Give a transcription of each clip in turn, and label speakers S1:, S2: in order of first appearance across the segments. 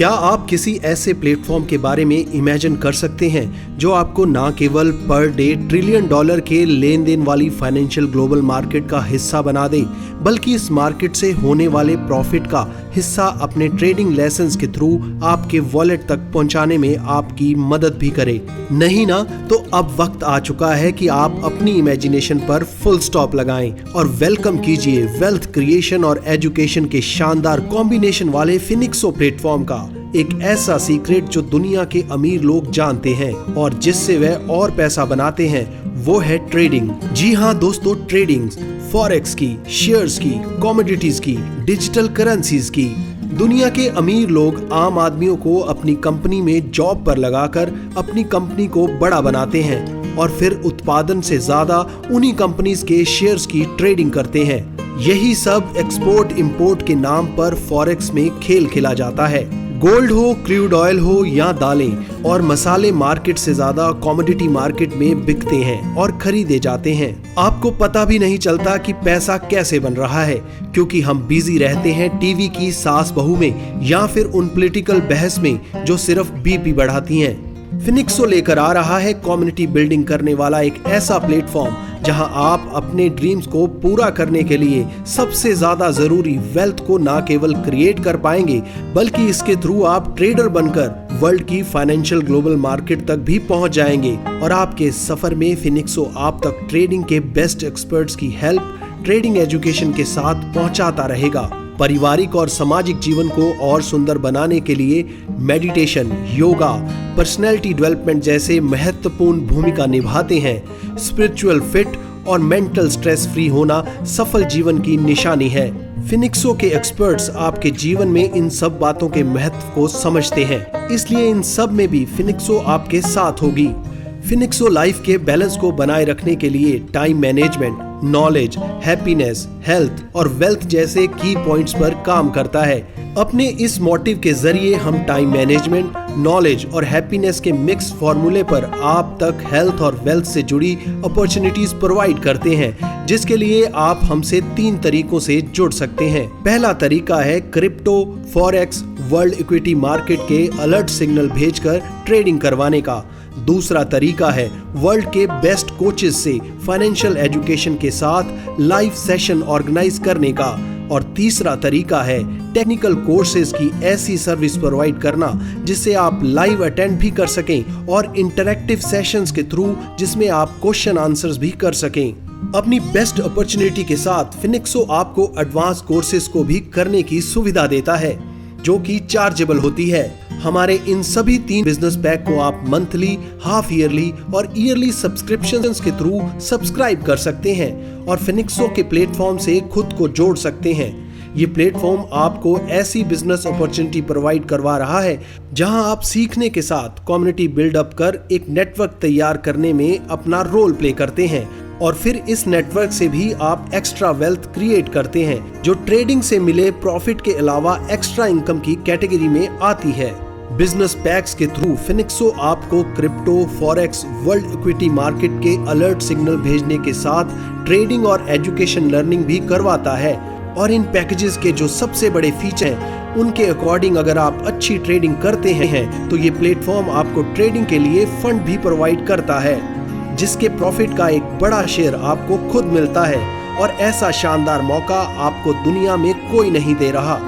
S1: क्या आप किसी ऐसे प्लेटफॉर्म के बारे में इमेजिन कर सकते हैं जो आपको ना केवल पर डे $1 ट्रिलियन के लेन देन वाली फाइनेंशियल ग्लोबल मार्केट का हिस्सा बना दे, बल्कि इस मार्केट से होने वाले प्रॉफिट का हिस्सा अपने ट्रेडिंग लाइसेंस के थ्रू आपके वॉलेट तक पहुंचाने में आपकी मदद भी करे? नहीं ना? तो अब वक्त आ चुका है कि आप अपनी इमेजिनेशन पर फुल स्टॉप लगाएं और वेलकम कीजिए वेल्थ क्रिएशन और एजुकेशन के शानदार कॉम्बिनेशन वाले फिनिक्सो प्लेटफॉर्म का। एक ऐसा सीक्रेट जो दुनिया के अमीर लोग जानते हैं और जिससे वह और पैसा बनाते हैं, वो है ट्रेडिंग। जी हाँ दोस्तों, ट्रेडिंग फॉरेक्स की, शेयर्स की, कमोडिटीज की, डिजिटल करेंसीज की। दुनिया के अमीर लोग आम आदमियों को अपनी कंपनी में जॉब पर लगाकर अपनी कंपनी को बड़ा बनाते हैं और फिर उत्पादन से ज्यादा उन्हीं कंपनीज के शेयर्स की ट्रेडिंग करते हैं। यही सब एक्सपोर्ट इंपोर्ट के नाम पर फॉरेक्स में खेल खेला जाता है। गोल्ड हो, क्रूड ऑयल हो या दालें और मसाले मार्केट से ज्यादा कमोडिटी मार्केट में बिकते हैं और खरीदे जाते हैं। आपको पता भी नहीं चलता कि पैसा कैसे बन रहा है, क्योंकि हम बिजी रहते हैं टीवी की सास बहू में या फिर उन पॉलिटिकल बहस में जो सिर्फ बीपी बढ़ाती हैं। फिनिक्सो लेकर आ रहा है कम्युनिटी बिल्डिंग करने वाला एक ऐसा प्लेटफॉर्म जहां आप अपने ड्रीम्स को पूरा करने के लिए सबसे ज्यादा जरूरी वेल्थ को ना केवल क्रिएट कर पाएंगे, बल्कि इसके थ्रू आप ट्रेडर बनकर वर्ल्ड की फाइनेंशियल ग्लोबल मार्केट तक भी पहुंच जाएंगे। और आपके सफर में फिनिक्सो आप तक ट्रेडिंग के बेस्ट एक्सपर्ट्स की हेल्प ट्रेडिंग एजुकेशन के साथ पहुंचाता रहेगा। पारिवारिक और सामाजिक जीवन को और सुंदर बनाने के लिए मेडिटेशन, योगा, पर्सनैलिटी डेवलपमेंट जैसे महत्वपूर्ण भूमिका निभाते हैं। स्पिरिचुअल फिट और मेंटल स्ट्रेस फ्री होना सफल जीवन की निशानी है। फिनिक्सो के एक्सपर्ट्स आपके जीवन में इन सब बातों के महत्व को समझते हैं, इसलिए इन सब में भी फिनिक्सो आपके साथ होगी। फिनिक्सो लाइफ के बैलेंस को बनाए रखने के लिए time management, knowledge, happiness, health और वेल्थ जैसे की पॉइंट्स पर काम करता है। अपने इस मोटिव के जरिए हम टाइम मैनेजमेंट, नॉलेज और हैप्पीनेस के मिक्स फॉर्मूले पर आप तक हेल्थ और वेल्थ से जुड़ी अपॉर्चुनिटीज प्रोवाइड करते हैं, जिसके लिए आप हमसे 3 तरीकों से जुड़ सकते हैं। पहला तरीका है crypto, forex, world equity market के अलर्ट सिग्नल भेजकर ट्रेडिंग करवाने का। दूसरा तरीका है वर्ल्ड के बेस्ट कोचेस से फाइनेंशियल एजुकेशन के साथ लाइव सेशन ऑर्गेनाइज करने का। और तीसरा तरीका है टेक्निकल कोर्सेज की ऐसी सर्विस प्रोवाइड करना जिससे आप लाइव अटेंड भी कर सकें और इंटरैक्टिव सेशंस के थ्रू जिसमें आप क्वेश्चन आंसर्स भी कर सकें। अपनी बेस्ट अपॉर्चुनिटी के साथ फिनिक्सो आपको एडवांस कोर्सेज को भी करने की सुविधा देता है, जो कि चार्जेबल होती है। हमारे इन सभी 3 बिजनेस पैक को आप मंथली, हाफ ईयरली और ईयरली सब्सक्रिप्शंस के थ्रू सब्सक्राइब कर सकते हैं और फिनिक्सो के प्लेटफॉर्म से खुद को जोड़ सकते हैं। ये प्लेटफॉर्म आपको ऐसी बिजनेस अपॉर्चुनिटी प्रोवाइड करवा रहा है जहां आप सीखने के साथ कम्युनिटी बिल्डअप कर एक नेटवर्क तैयार करने में अपना रोल प्ले करते हैं और फिर इस नेटवर्क से भी आप एक्स्ट्रा वेल्थ क्रिएट करते हैं, जो ट्रेडिंग से मिले प्रॉफिट के अलावा एक्स्ट्रा इनकम की कैटेगरी में आती है। बिजनेस पैक्स के थ्रू फिनिक्सो आपको crypto, forex, world equity market के अलर्ट सिग्नल भेजने के साथ ट्रेडिंग और एजुकेशन लर्निंग भी करवाता है। और इन पैकेजेस के जो सबसे बड़े फीचर हैं, उनके अकॉर्डिंग अगर आप अच्छी ट्रेडिंग करते हैं तो ये प्लेटफॉर्म आपको ट्रेडिंग के लिए फंड भी प्रोवाइड करता है, जिसके प्रॉफिट का एक बड़ा शेयर आपको खुद मिलता है। और ऐसा शानदार मौका आपको दुनिया में कोई नहीं दे रहा।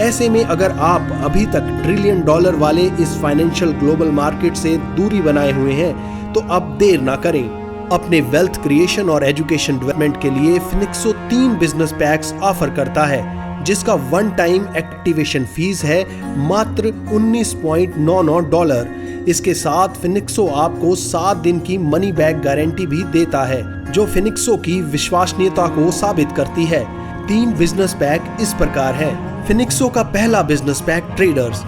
S1: ऐसे में अगर आप अभी तक $1 ट्रिलियन वाले इस फाइनेंशियल ग्लोबल मार्केट से दूरी बनाए हुए हैं, तो अब देर ना करें। अपने वेल्थ क्रिएशन और एजुकेशन डेवलपमेंट के लिए फिनिक्सो 3 बिजनेस पैक्स ऑफर करता है, जिसका वन टाइम एक्टिवेशन फीस है मात्र $19.99। इसके साथ फिनिक्सो आपको 7 दिन की मनी बैक गारंटी भी देता है, जो फिनिक्सो की विश्वसनीयता को साबित करती है। 3 बिजनेस पैक इस प्रकार है। फिनिक्सो का पहला बिजनेस पैक ट्रेडर्स,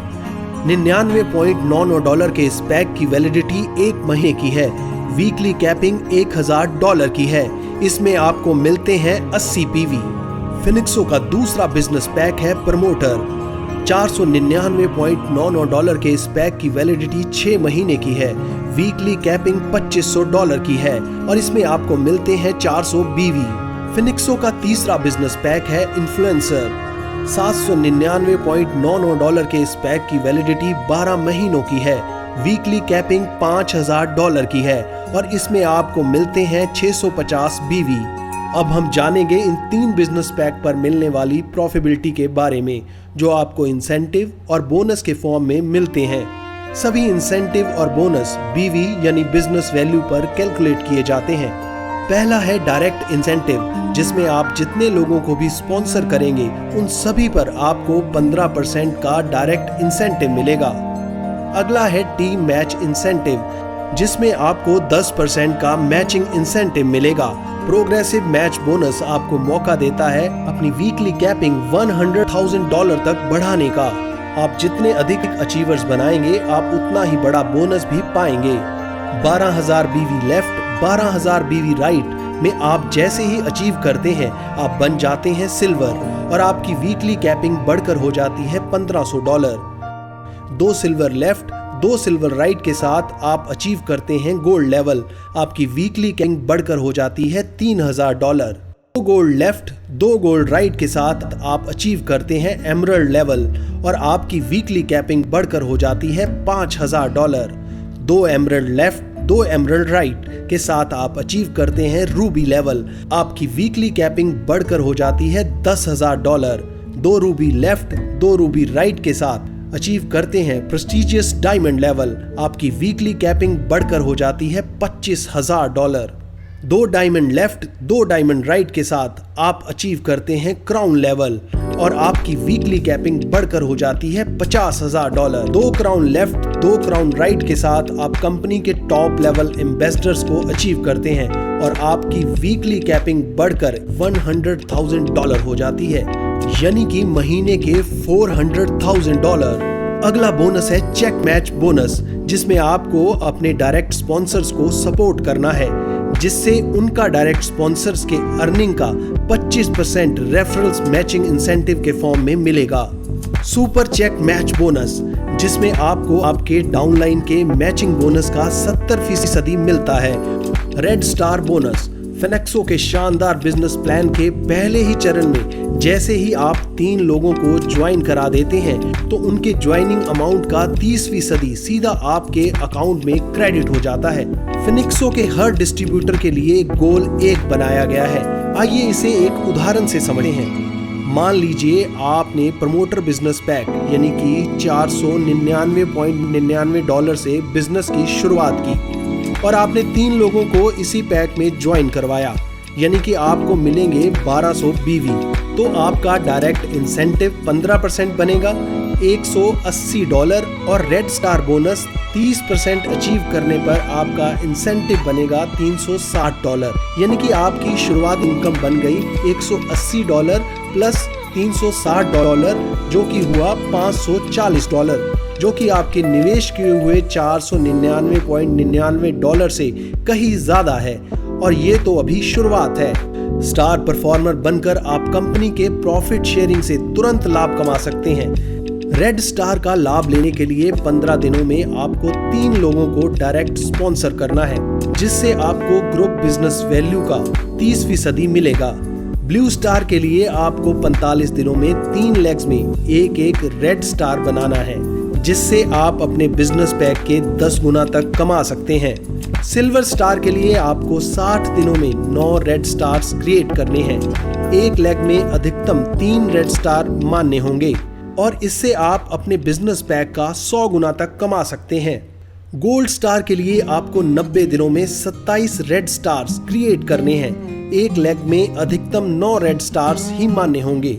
S1: $99.99 के इस पैक की वैलिडिटी 1 महीने की है। वीकली कैपिंग $1000 की है। इसमें आपको मिलते हैं 80 पीवी। फिनिक्सो का दूसरा बिजनेस पैक है प्रमोटर, $499.99 के इस पैक की वैलिडिटी 6 महीने की है। वीकली कैपिंग $2500 की है और इसमें आपको मिलते हैं 400 बीवी। फिनिक्सो का तीसरा बिजनेस पैक है इन्फ्लुएंसर, $799.99 के इस पैक की वैलिडिटी 12 महीनों की है। वीकली कैपिंग $5000 की है और इसमें आपको मिलते हैं 650 BV। अब हम जानेंगे इन 3 बिजनेस पैक पर मिलने वाली प्रॉफिटेबिलिटी के बारे में, जो आपको इंसेंटिव और बोनस के फॉर्म में मिलते हैं। सभी इंसेंटिव और बोनस BV यानी बिजनेस वैल्यू पर कैलकुलेट किए जाते हैं। पहला है डायरेक्ट इंसेंटिव, जिसमें आप जितने लोगों को भी स्पॉन्सर करेंगे उन सभी पर आपको 15% का डायरेक्ट इंसेंटिव मिलेगा। अगला है टीम मैच इंसेंटिव, जिसमें आपको 10% का मैचिंग इंसेंटिव मिलेगा। प्रोग्रेसिव मैच बोनस आपको मौका देता है अपनी वीकली कैपिंग $100,000 तक बढ़ाने का। आप जितने अधिक अचीवर्स बनाएंगे आप उतना ही बड़ा बोनस भी पाएंगे। 12,000 BV लेफ्ट, 12,000 BV राइट में आप जैसे ही अचीव करते हैं आप बन जाते हैं सिल्वर और आपकी वीकली कैपिंग बढ़कर हो जाती है $1,500। 2 सिल्वर लेफ्ट, 2 सिल्वर राइट के साथ आप अचीव करते हैं गोल्ड लेवल। आपकी वीकली कैपिंग बढ़कर हो जाती है $3,000। 2 गोल्ड लेफ्ट, 2 गोल्ड राइट के साथ आप अचीव करते हैं एमरल्ड लेवल और आपकी वीकली कैपिंग बढ़कर हो जाती है $5,000। 2 एमरल्ड लेफ्ट, 2 एमरल्ड राइट के साथ आप अचीव करते हैं रूबी लेवल। आपकी वीकली कैपिंग बढ़कर हो जाती है $10,000। 2 रूबी लेफ्ट, 2 रूबी राइट के साथ अचीव करते हैं प्रेस्टिजियस डायमंड लेवल। आपकी वीकली कैपिंग बढ़कर हो जाती है $25,000। 2 डायमंड लेफ्ट, 2 डायमंड राइट के साथ आप अचीव करते हैं क्राउन लेवल और आपकी वीकली कैपिंग बढ़कर हो जाती है $50,000। 2 क्राउन लेफ्ट, 2 क्राउन राइट के साथ आप कंपनी के टॉप लेवल एम्बेसडर्स को अचीव करते हैं और आपकी वीकली कैपिंग बढ़कर $100,000 हो जाती है, यानी कि महीने के $400,000। अगला बोनस है चेक मैच बोनस, जिसमें आपको अपने डायरेक्ट स्पॉन्सर्स को सपोर्ट करना है, जिससे उनका डायरेक्ट स्पॉन्सर्स के अर्निंग का 25% रेफरल्स मैचिंग इंसेंटिव के फॉर्म में मिलेगा। सुपर चेक मैच बोनस, जिसमें आपको आपके डाउनलाइन के मैचिंग बोनस का 70% मिलता है। रेड स्टार बोनस, फिनेक्सो के शानदार बिजनेस प्लान के पहले ही चरण में जैसे ही आप 3 लोगों को ज्वाइन करा देते हैं तो उनके ज्वाइनिंग अमाउंट का 30% सीधा आपके अकाउंट में क्रेडिट हो जाता है। फिनेक्सो के हर डिस्ट्रीब्यूटर के लिए गोल 1 बनाया गया है। आइए इसे एक उदाहरण से समझते हैं। मान लीजिए आपने प्रमोटर बिजनेस पैक यानी कि $499.99 से बिजनेस की शुरुआत की और आपने 3 लोगों को इसी पैक में ज्वाइन करवाया, यानी कि आपको मिलेंगे 1200 BV। तो आपका डायरेक्ट इंसेंटिव 15% बनेगा $180 और रेड स्टार बोनस 30% अचीव करने पर आपका इंसेंटिव बनेगा $360, यानी कि आपकी शुरुआत इनकम बन गई $180 प्लस $360 जो कि हुआ $540, जो कि आपके निवेश किए हुए $499.99 से कहीं ज्यादा है और ये तो अभी शुरुआत है। स्टार परफॉर्मर बनकर आप कंपनी के प्रॉफिट शेयरिंग से तुरंत लाभ कमा सकते हैं। रेड स्टार का लाभ लेने के लिए 15 दिनों में आपको 3 लोगों को डायरेक्ट स्पॉन्सर करना है, जिससे आपको ग्रुप बिजनेस वैल्यू का 30% मिलेगा। ब्लू स्टार के लिए आपको 45 दिनों में 3 लेग्स में एक रेड स्टार बनाना है, जिससे आप अपने बिजनेस पैक के 10 गुना तक कमा सकते हैं। सिल्वर स्टार के लिए आपको 60 दिनों में 9 रेड स्टार्स क्रिएट करने हैं। एक लेग में अधिकतम 3 रेड स्टार मान्य होंगे और इससे आप अपने बिजनेस पैक का 100 गुना तक कमा सकते हैं। गोल्ड स्टार के लिए आपको 90 दिनों में 27 रेड स्टार्स क्रिएट करने हैं। एक लेग में अधिकतम 9 रेड स्टार्स ही मान्य होंगे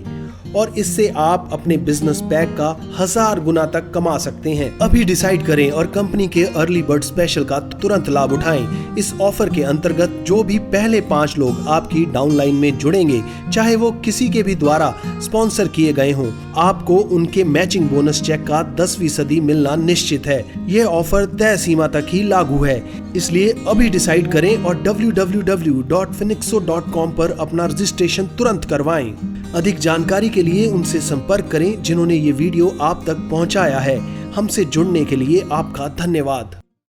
S1: और इससे आप अपने बिजनेस पैक का 1000 गुना तक कमा सकते हैं। अभी डिसाइड करें और कंपनी के अर्ली बर्ड स्पेशल का तुरंत लाभ उठाएं। इस ऑफर के अंतर्गत जो भी पहले 5 लोग आपकी डाउनलाइन में जुड़ेंगे, चाहे वो किसी के भी द्वारा स्पॉन्सर किए गए हों, आपको उनके मैचिंग बोनस चेक का 10% मिलना निश्चित है। यह ऑफर तय सीमा तक ही लागू है, इसलिए अभी डिसाइड करें और www.finexo.com पर अपना रजिस्ट्रेशन तुरंत करवाएं। अधिक जानकारी के लिए उनसे संपर्क करें जिन्होंने ये वीडियो आप तक पहुंचाया है। हमसे जुड़ने के लिए आपका धन्यवाद।